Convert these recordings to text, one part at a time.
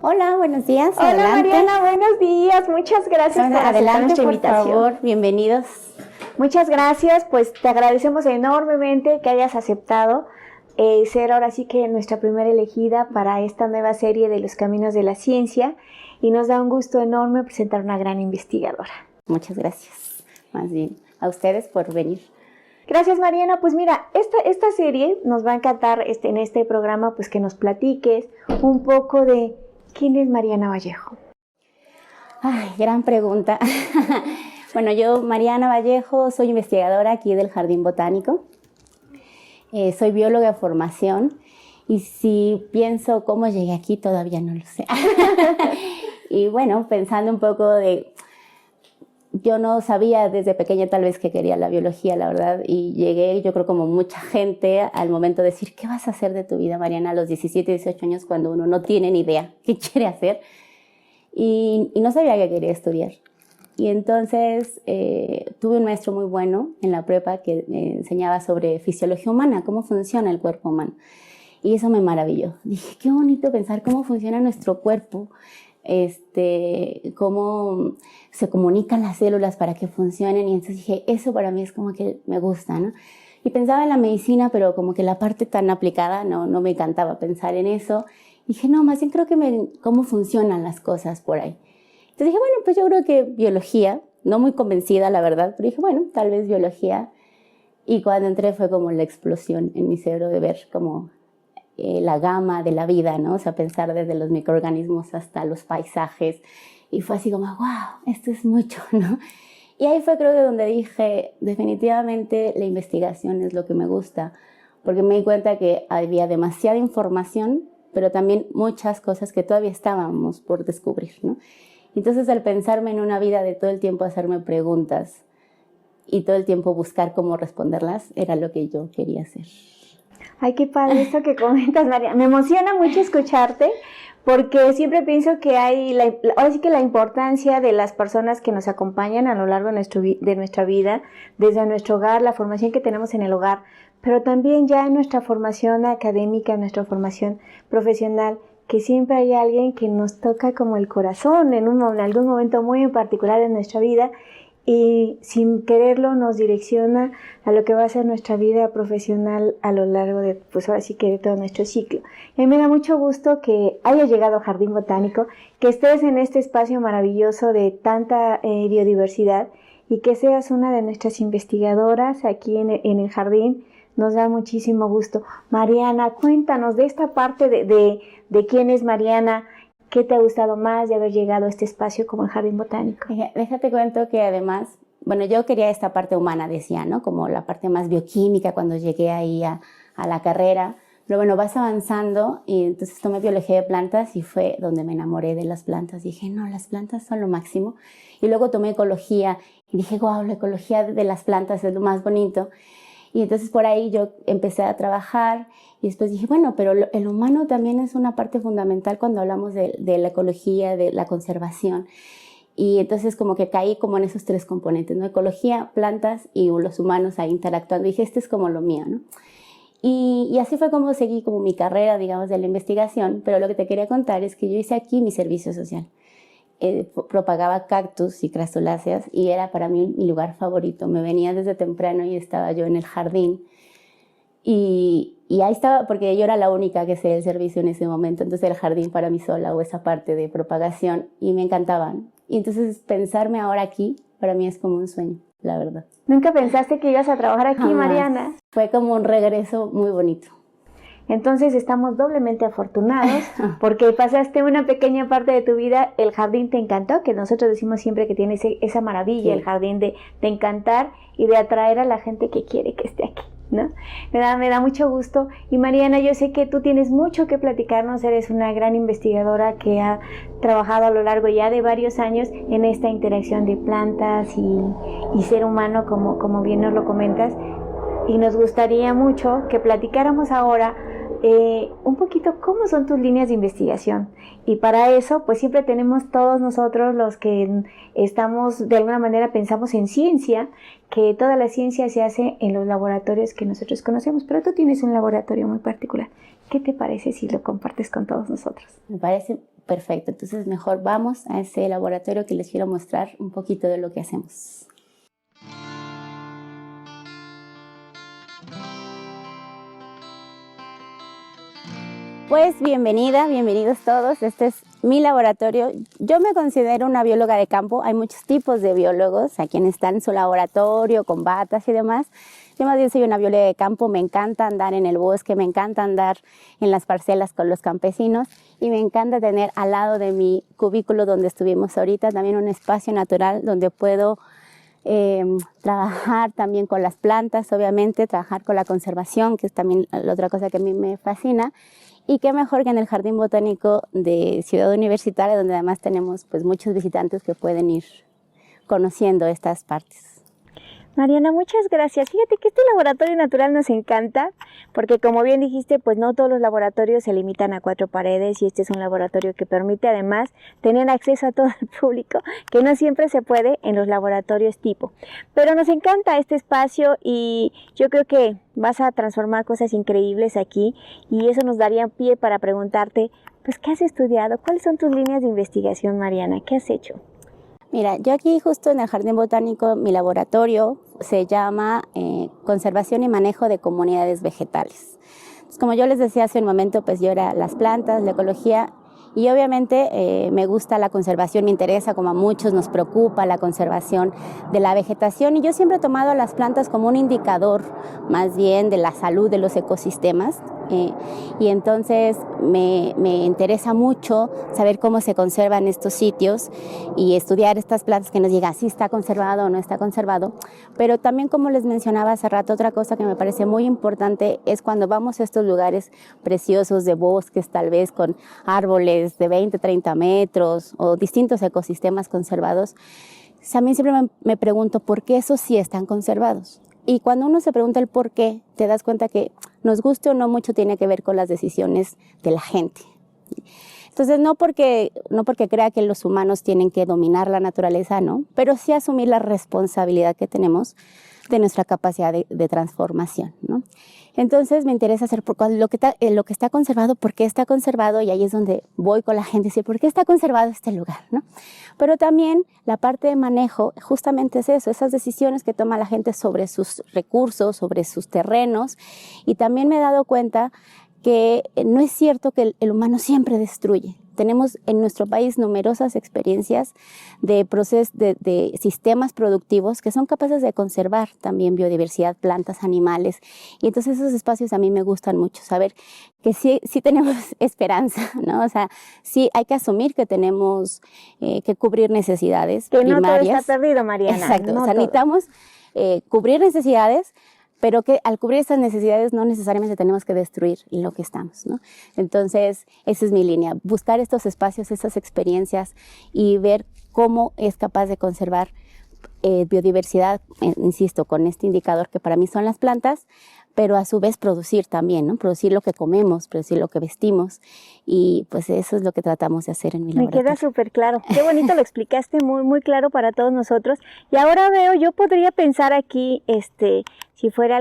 Hola, buenos días. Hola, adelante. Mariana, buenos días. Muchas gracias por aceptar Adelante, nuestra por invitación. favor, bienvenidos. Muchas gracias, pues te agradecemos enormemente que hayas aceptado ser ahora sí que nuestra primera elegida para esta nueva serie de los caminos de la ciencia, y nos da un gusto enorme presentar una gran investigadora. Muchas gracias, más bien a ustedes por venir. Gracias, Mariana. Pues mira, esta serie nos va a encantar en este programa, pues que nos platiques un poco de quién es Mariana Vallejo. Ay, gran pregunta. Bueno, yo, Mariana Vallejo, soy investigadora aquí del Jardín Botánico. Soy bióloga de formación y si pienso cómo llegué aquí todavía no lo sé. Y bueno, pensando un poco yo no sabía desde pequeña tal vez que quería la biología, la verdad, y llegué, yo creo como mucha gente, al momento de decir, ¿qué vas a hacer de tu vida, Mariana? A los 17, 18 años, cuando uno no tiene ni idea qué quiere hacer. Y no sabía qué quería estudiar. Y entonces tuve un maestro muy bueno en la prepa que me enseñaba sobre fisiología humana, cómo funciona el cuerpo humano. Y eso me maravilló. Dije, qué bonito pensar cómo funciona nuestro cuerpo, cómo se comunican las células para que funcionen. Y entonces dije, eso para mí es como que me gusta, ¿no? Y pensaba en la medicina, pero como que la parte tan aplicada no me encantaba pensar en eso. Y dije, no, más bien creo que cómo funcionan las cosas por ahí. Entonces dije, bueno, pues yo creo que biología, no muy convencida la verdad, pero dije, bueno, tal vez biología. Y cuando entré fue como la explosión en mi cerebro de ver como la gama de la vida, ¿no? O sea, pensar desde los microorganismos hasta los paisajes. Y fue así como, wow, esto es mucho, ¿no? Y ahí fue creo que donde dije, definitivamente la investigación es lo que me gusta, porque me di cuenta que había demasiada información, pero también muchas cosas que todavía estábamos por descubrir, ¿no? Entonces, al pensarme en una vida de todo el tiempo hacerme preguntas y todo el tiempo buscar cómo responderlas, era lo que yo quería hacer. Ay, qué padre esto que comentas, María. Me emociona mucho escucharte, porque siempre pienso que hay, ahora sí que la importancia de las personas que nos acompañan a lo largo de nuestra vida, desde nuestro hogar, la formación que tenemos en el hogar, pero también ya en nuestra formación académica, en nuestra formación profesional, que siempre hay alguien que nos toca como el corazón en algún momento muy en particular en nuestra vida, y sin quererlo nos direcciona a lo que va a ser nuestra vida profesional a lo largo de, pues ahora sí que de todo nuestro ciclo. Y me da mucho gusto que hayas llegado al Jardín Botánico, que estés en este espacio maravilloso de tanta biodiversidad, y que seas una de nuestras investigadoras aquí en el jardín. Nos da muchísimo gusto. Mariana, cuéntanos de esta parte de quién es Mariana. ¿Qué te ha gustado más de haber llegado a este espacio como el Jardín Botánico? Déjate cuento que además, bueno, yo quería esta parte humana, decía, ¿no? Como la parte más bioquímica cuando llegué ahí a la carrera. Pero bueno, vas avanzando y entonces tomé biología de plantas y fue donde me enamoré de las plantas. Dije, no, las plantas son lo máximo. Y luego tomé ecología y dije, wow, la ecología de las plantas es lo más bonito. Y entonces por ahí yo empecé a trabajar y después dije, bueno, pero el humano también es una parte fundamental cuando hablamos de la ecología, de la conservación. Y entonces como que caí como en esos tres componentes, ¿no? Ecología, plantas y los humanos ahí interactuando. Y dije, este es como lo mío, ¿no? Y así fue como seguí como mi carrera, digamos, de la investigación. Pero lo que te quería contar es que yo hice aquí mi servicio social. Propagaba cactus y crasuláceas y era para mí mi lugar favorito. Me venía desde temprano y estaba yo en el jardín y ahí estaba porque yo era la única que hacía el servicio en ese momento, entonces el jardín para mí sola o esa parte de propagación y me encantaban. Y entonces pensarme ahora aquí para mí es como un sueño, la verdad. ¿Nunca pensaste que ibas a trabajar aquí, Jamás. Mariana? Fue como un regreso muy bonito. Entonces estamos doblemente afortunados porque pasaste una pequeña parte de tu vida, el jardín te encantó, que nosotros decimos siempre que tiene esa maravilla, sí. El jardín de encantar y de atraer a la gente que quiere que esté aquí, ¿no? Me da mucho gusto. Y Mariana, yo sé que tú tienes mucho que platicarnos, eres una gran investigadora que ha trabajado a lo largo ya de varios años en esta interacción de plantas y ser humano, como bien nos lo comentas. Y nos gustaría mucho que platicáramos ahora un poquito cómo son tus líneas de investigación. Y para eso, pues siempre tenemos todos nosotros los que estamos, de alguna manera pensamos en ciencia, que toda la ciencia se hace en los laboratorios que nosotros conocemos, pero tú tienes un laboratorio muy particular. ¿Qué te parece si lo compartes con todos nosotros? Me parece perfecto. Entonces mejor vamos a ese laboratorio que les quiero mostrar un poquito de lo que hacemos. Pues bienvenidos todos. Este es mi laboratorio. Yo me considero una bióloga de campo. Hay muchos tipos de biólogos, a quienes están en su laboratorio con batas y demás. Yo más bien soy una bióloga de campo. Me encanta andar en el bosque, me encanta andar en las parcelas con los campesinos y me encanta tener al lado de mi cubículo donde estuvimos ahorita también un espacio natural donde puedo trabajar también con las plantas, obviamente, trabajar con la conservación, que es también la otra cosa que a mí me fascina. Y qué mejor que en el Jardín Botánico de Ciudad Universitaria, donde además tenemos pues muchos visitantes que pueden ir conociendo estas partes. Mariana, muchas gracias. Fíjate que este laboratorio natural nos encanta porque, como bien dijiste, pues no todos los laboratorios se limitan a 4 paredes y este es un laboratorio que permite además tener acceso a todo el público, que no siempre se puede en los laboratorios tipo. Pero nos encanta este espacio y yo creo que vas a transformar cosas increíbles aquí y eso nos daría pie para preguntarte, pues, ¿qué has estudiado? ¿Cuáles son tus líneas de investigación, Mariana? ¿Qué has hecho? Mira, yo aquí justo en el Jardín Botánico, mi laboratorio se llama Conservación y Manejo de Comunidades Vegetales. Entonces, como yo les decía hace un momento, pues yo era las plantas, la ecología y obviamente me gusta la conservación, me interesa, como a muchos nos preocupa la conservación de la vegetación y yo siempre he tomado a las plantas como un indicador más bien de la salud de los ecosistemas. Y entonces me interesa mucho saber cómo se conservan estos sitios y estudiar estas plantas que nos digan si está conservado o no está conservado. Pero también, como les mencionaba hace rato, otra cosa que me parece muy importante es cuando vamos a estos lugares preciosos de bosques, tal vez con árboles de 20, 30 metros o distintos ecosistemas conservados. A mí siempre me pregunto por qué esos sí están conservados. Y cuando uno se pregunta el por qué, te das cuenta que nos guste o no mucho tiene que ver con las decisiones de la gente. Entonces, no porque crea que los humanos tienen que dominar la naturaleza, ¿no? Pero sí asumir la responsabilidad que tenemos de nuestra capacidad de transformación, ¿no? Entonces me interesa hacer lo que está conservado, por qué está conservado, y ahí es donde voy con la gente y decir, ¿por qué está conservado este lugar, ¿no? Pero también la parte de manejo justamente es eso, esas decisiones que toma la gente sobre sus recursos, sobre sus terrenos, y también me he dado cuenta que no es cierto que el humano siempre destruye. Tenemos en nuestro país numerosas experiencias de procesos, de sistemas productivos que son capaces de conservar también biodiversidad, plantas, animales. Y entonces esos espacios a mí me gustan mucho, saber que sí tenemos esperanza, ¿no? O sea, sí hay que asumir que tenemos que cubrir necesidades primarias. Que no todo está perdido, Mariana. Exacto, no o sea, necesitamos cubrir necesidades, pero que al cubrir estas necesidades no necesariamente tenemos que destruir lo que estamos, ¿no? Entonces, esa es mi línea, buscar estos espacios, esas experiencias y ver cómo es capaz de conservar biodiversidad, insisto, con este indicador que para mí son las plantas, pero a su vez producir también, ¿no? Producir lo que comemos, producir lo que vestimos y pues eso es lo que tratamos de hacer en mi laboratorio. Me queda súper claro. Qué bonito lo explicaste, muy, muy claro para todos nosotros. Y ahora veo, yo podría pensar aquí, si fuera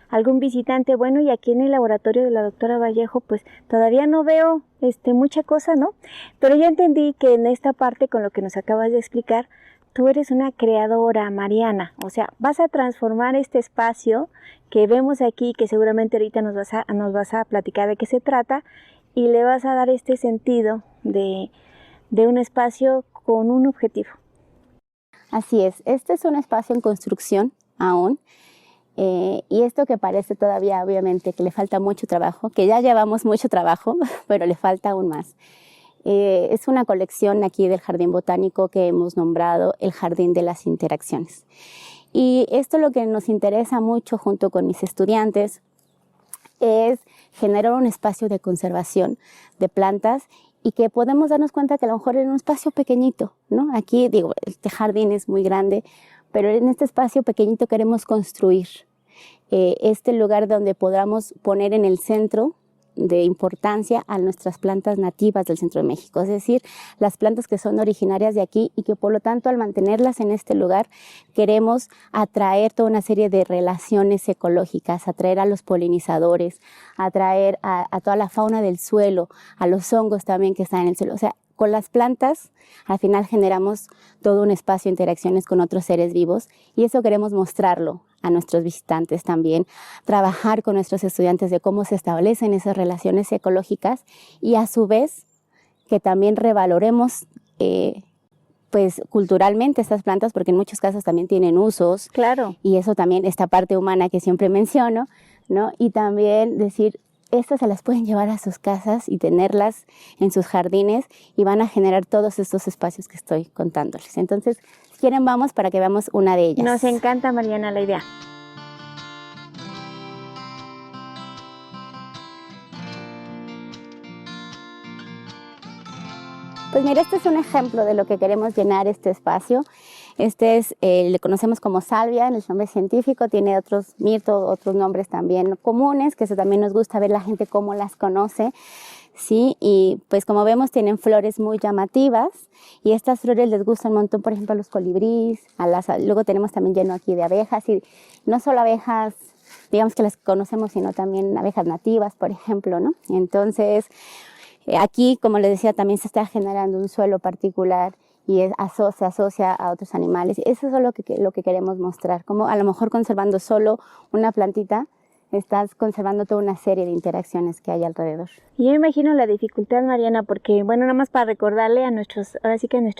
algún visitante, bueno, y aquí en el laboratorio de la doctora Vallejo, pues todavía no veo mucha cosa, ¿no? Pero ya entendí que en esta parte, con lo que nos acabas de explicar, tú eres una creadora, Mariana, o sea, vas a transformar este espacio que vemos aquí, que seguramente ahorita nos vas a platicar de qué se trata, y le vas a dar este sentido de un espacio con un objetivo. Así es, este es un espacio en construcción aún, y esto que parece todavía, obviamente, que le falta mucho trabajo, que ya llevamos mucho trabajo, pero le falta aún más. Es una colección aquí del Jardín Botánico que hemos nombrado el Jardín de las Interacciones. Y esto lo que nos interesa mucho junto con mis estudiantes es generar un espacio de conservación de plantas y que podemos darnos cuenta que a lo mejor en un espacio pequeñito, ¿no? Aquí, digo, este jardín es muy grande, pero en este espacio pequeñito queremos construir este lugar donde podamos poner en el centro de importancia a nuestras plantas nativas del centro de México, es decir, las plantas que son originarias de aquí y que por lo tanto al mantenerlas en este lugar queremos atraer toda una serie de relaciones ecológicas, atraer a los polinizadores, atraer a toda la fauna del suelo, a los hongos también que están en el suelo. O sea, con las plantas al final generamos todo un espacio de interacciones con otros seres vivos y eso queremos mostrarlo a nuestros visitantes también, trabajar con nuestros estudiantes de cómo se establecen esas relaciones ecológicas y a su vez que también revaloremos pues culturalmente estas plantas, porque en muchos casos también tienen usos. Claro. Y eso también, esta parte humana que siempre menciono, ¿no? Y también decir, estas se las pueden llevar a sus casas y tenerlas en sus jardines y van a generar todos estos espacios que estoy contándoles. Entonces, si quieren, vamos para que veamos una de ellas. Nos encanta, Mariana, la idea. Pues mira, este es un ejemplo de lo que queremos llenar este espacio. Este es, le conocemos como salvia en el nombre científico, tiene otros mirto, otros nombres también comunes, que eso también nos gusta ver la gente cómo las conoce, ¿sí? Y pues como vemos tienen flores muy llamativas y estas flores les gustan un montón, por ejemplo, a los colibríes, luego tenemos también lleno aquí de abejas y no solo abejas, digamos que las conocemos, sino también abejas nativas, por ejemplo, ¿no? Entonces, aquí, como les decía, también se está generando un suelo particular y se asocia a otros animales. Eso es lo que queremos mostrar, como a lo mejor conservando solo una plantita, estás conservando toda una serie de interacciones que hay alrededor. Y yo imagino la dificultad, Mariana, porque, bueno, nada más para recordarle a nuestros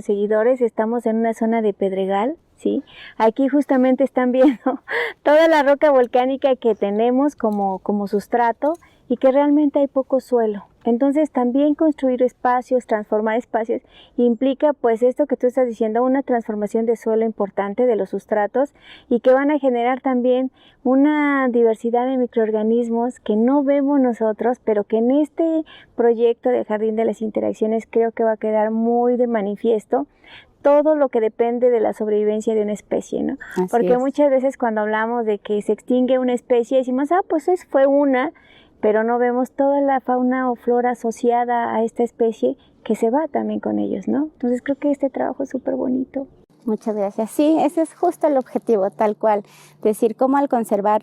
seguidores, estamos en una zona de pedregal, ¿sí? Aquí justamente están viendo toda la roca volcánica que tenemos como sustrato y que realmente hay poco suelo. Entonces también construir espacios, transformar espacios, implica pues esto que tú estás diciendo, una transformación de suelo importante de los sustratos y que van a generar también una diversidad de microorganismos que no vemos nosotros, pero que en este proyecto del Jardín de las Interacciones creo que va a quedar muy de manifiesto todo lo que depende de la sobrevivencia de una especie, ¿no? Porque muchas veces cuando hablamos de que se extingue una especie decimos, pues fue una, pero no vemos toda la fauna o flora asociada a esta especie que se va también con ellos, ¿no? Entonces creo que este trabajo es súper bonito. Muchas gracias. Sí, ese es justo el objetivo, tal cual. Decir, cómo al conservar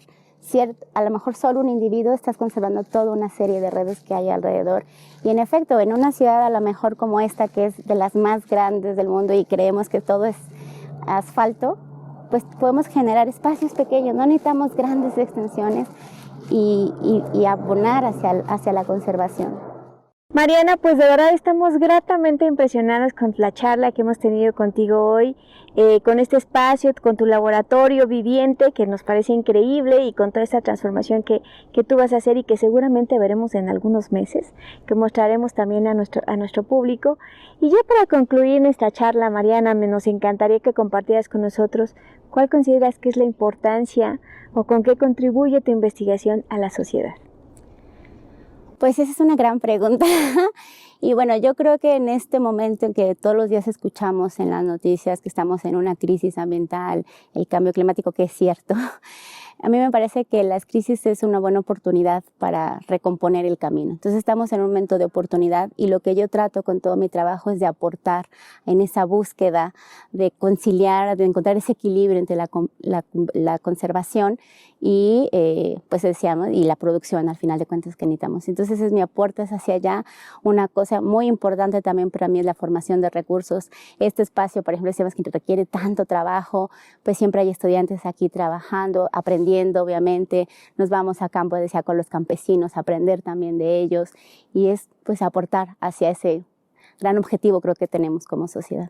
a lo mejor solo un individuo, estás conservando toda una serie de redes que hay alrededor. Y en efecto, en una ciudad a lo mejor como esta, que es de las más grandes del mundo y creemos que todo es asfalto, pues podemos generar espacios pequeños, no necesitamos grandes extensiones y abonar hacia la conservación. Mariana, pues de verdad estamos gratamente impresionadas con la charla que hemos tenido contigo hoy, con este espacio, con tu laboratorio viviente que nos parece increíble y con toda esta transformación que tú vas a hacer y que seguramente veremos en algunos meses, que mostraremos también a nuestro público. Y ya para concluir nuestra charla, Mariana, nos encantaría que compartieras con nosotros cuál consideras que es la importancia o con qué contribuye tu investigación a la sociedad. Pues esa es una gran pregunta y bueno, yo creo que en este momento en que todos los días escuchamos en las noticias que estamos en una crisis ambiental, el cambio climático, que es cierto, a mí me parece que las crisis es una buena oportunidad para recomponer el camino. Entonces estamos en un momento de oportunidad y lo que yo trato con todo mi trabajo es de aportar en esa búsqueda de conciliar, de encontrar ese equilibrio entre la conservación y pues decíamos, y la producción al final de cuentas que necesitamos. Entonces ese es mi aporte hacia allá. Una cosa muy importante también para mí es la formación de recursos. Este espacio, por ejemplo, decíamos que requiere tanto trabajo, pues siempre hay estudiantes aquí trabajando, aprendiendo, obviamente. Nos vamos a campo, decía, con los campesinos, aprender también de ellos y es pues aportar hacia ese gran objetivo creo que tenemos como sociedad.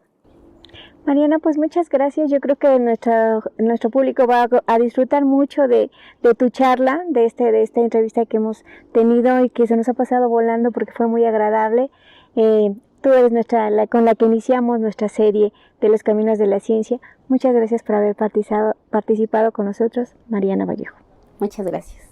Mariana, pues muchas gracias. Yo creo que nuestro público va a disfrutar mucho de tu charla, de esta entrevista que hemos tenido y que se nos ha pasado volando porque fue muy agradable. Tú eres con la que iniciamos nuestra serie de los caminos de la ciencia. Muchas gracias por haber participado con nosotros, Mariana Vallejo. Muchas gracias.